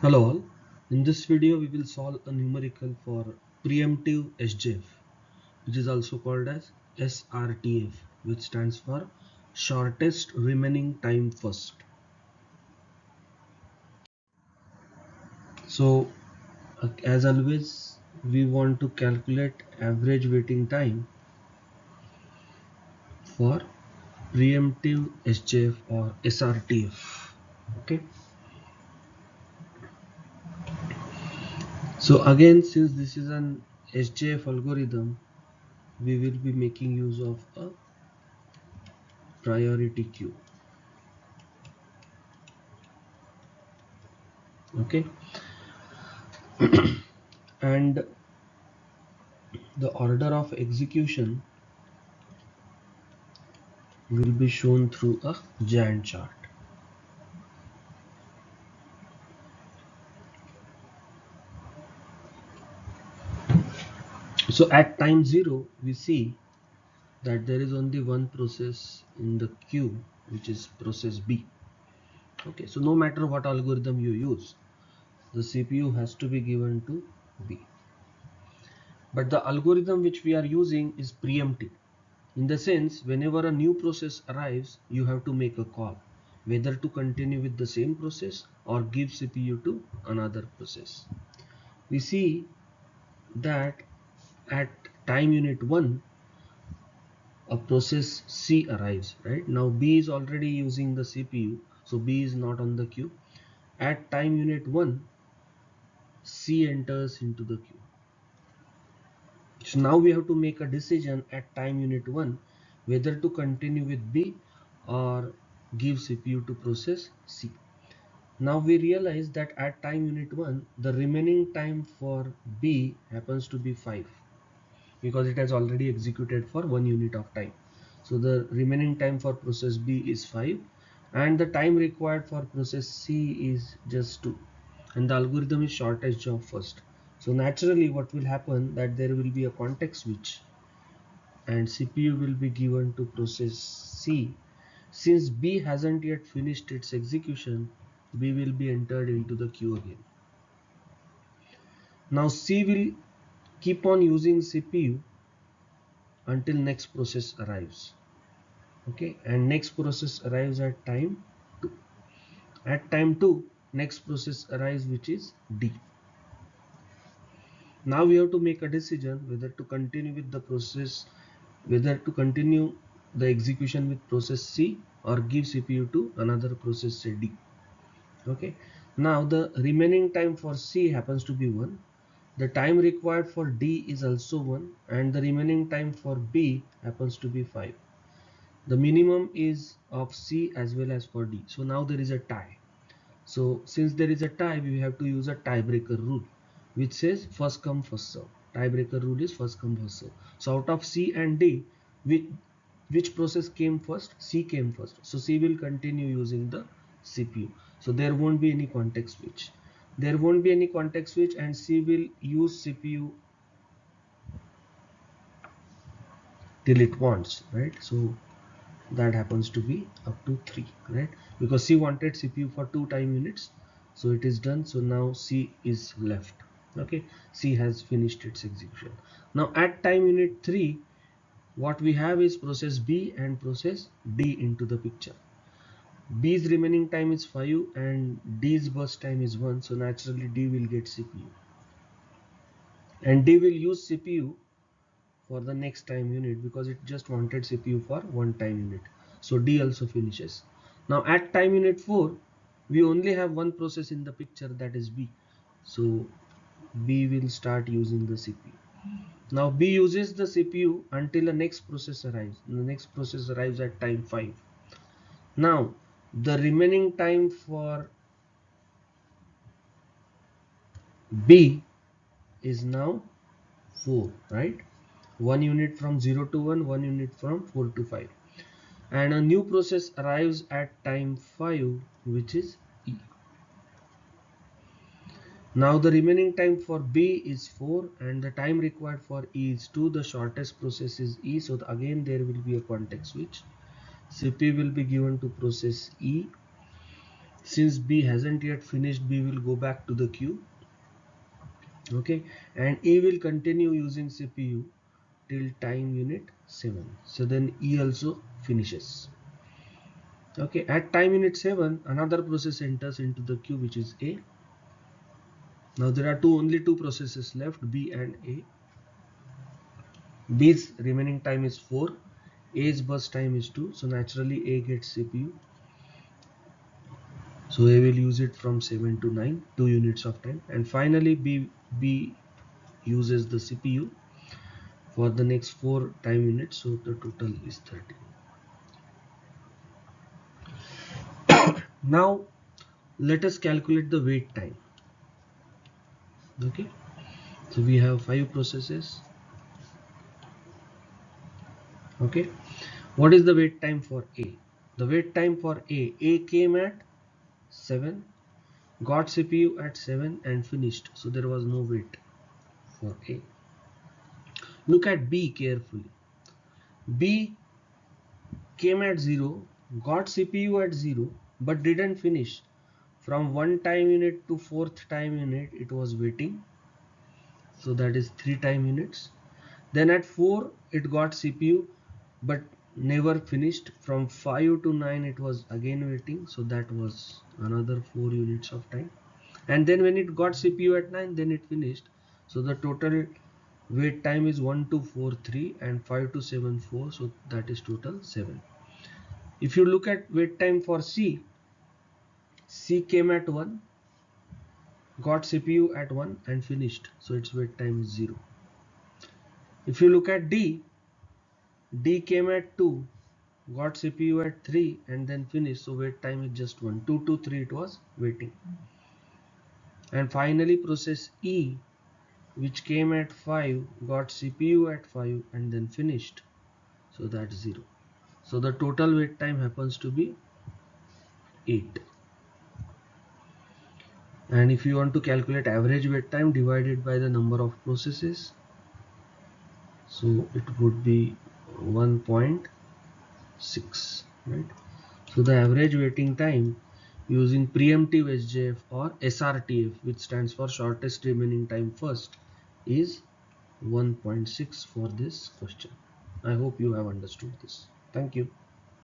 Hello all. In this video we will solve a numerical for preemptive SJF, which is also called as SRTF, which stands for shortest remaining time first. So as always we want to calculate average waiting time for preemptive SJF or SRTF. Okay. So again, since this is an SJF algorithm, we will be making use of a priority queue. Okay, and the order of execution will be shown through a Gantt chart. So at time 0 we see that there is only one process in the queue, which is process B. Okay, so no matter what algorithm you use, the CPU has to be given to B. But the algorithm which we are using is preemptive. In the sense, whenever a new process arrives, you have to make a call whether to continue with the same process or give CPU to another process. We see that at time unit 1 a process C arrives, right? Now B is already using the CPU, so B is not on the queue. At time unit 1 C enters into the queue. So now we have to make a decision at time unit 1 whether to continue with B or give CPU to process C. Now we realize that at time unit 1 the remaining time for B happens to be 5, because it has already executed for 1 unit of time. So the remaining time for process B is 5 and the time required for process C is just 2, and the algorithm is shortest job first. So naturally what will happen, that there will be a context switch and CPU will be given to process C. Since B hasn't yet finished its execution, B will be entered into the queue again. Now C will keep on using CPU until next process arrives. Okay, and next process arrives at time 2. At time 2 next process arrives, which is D. Now we have to make a decision whether to continue with the process, whether to continue the execution with process C or give CPU to another process, say D. Okay, now the remaining time for C happens to be 1, the time required for D is also 1, and the remaining time for B happens to be 5. The minimum is of C as well as for D. So now there is a tie. So since there is a tie, we have to use a tiebreaker rule, which says first come first serve. Tiebreaker rule is first come first serve. So out of C and D, which process came first? C came first. So C will continue using the CPU. So there won't be any context switch. There won't be any context switch, and C will use CPU till it wants, right? So that happens to be up to 3, right? Because C wanted CPU for 2 time units, so it is done. So now C is left. Okay, C has finished its execution. Now at time unit 3 what we have is process B and process D into the picture. B's remaining time is 5 and D's burst time is 1, so naturally D will get CPU, and D will use CPU for the next time unit because it just wanted CPU for 1 time unit. So D also finishes. Now at time unit 4 we only have one process in the picture, that is B. So B will start using the CPU. Now B uses the CPU until the next process arrives. The next process arrives at time 5. Now the remaining time for B is now 4, right? 1 unit from 0 to 1, 1 unit from 4 to 5. And a new process arrives at time 5, which is E. Now the remaining time for B is 4 and the time required for E is 2. The shortest process is E, so again there will be a context switch. CPU will be given to process E Since B hasn't yet finished, B will go back to the queue. Okay, and A will continue using CPU till time unit 7. So then E also finishes. Okay, at time unit 7, another process enters into the queue, which is A. Now there are only two processes left, B and A. B's remaining time is 4, A's burst time is 2, so naturally A gets CPU. So A will use it from 7 to 9, 2 units of time, and finally B uses the CPU for the next 4 time units, so the total is 30. Now let us calculate the wait time. Okay, so we have 5 processes. Okay, what is the wait time for A? The wait time for A came at 7, got CPU at 7 and finished, so there was no wait for A. Look at B carefully. B came at 0, got CPU at 0, but didn't finish. From 1 time unit to 4th time unit it was waiting, so that is 3 time units. Then at 4 it got CPU but never finished. From 5 to 9 it was again waiting, so that was another 4 units of time. And then when it got CPU at 9, then it finished. So the total wait time is 1 to 4 3 and 5 to 7 4, so that is total 7. If you look at wait time for C came at 1, got CPU at 1 and finished, so its wait time is 0. If you look at D came at 2, got CPU at 3 and then finished, so wait time is just 1. 2 to 3 it was waiting. And finally process E, which came at 5, got CPU at 5 and then finished, so that's 0. So the total wait time happens to be 8. And if you want to calculate average wait time divided by the number of processes, so it would be 1.6, right? So the average waiting time using Preemptive SJF or SRTF, which stands for shortest remaining time first, is 1.6 for this question. I hope you have understood this. Thank you.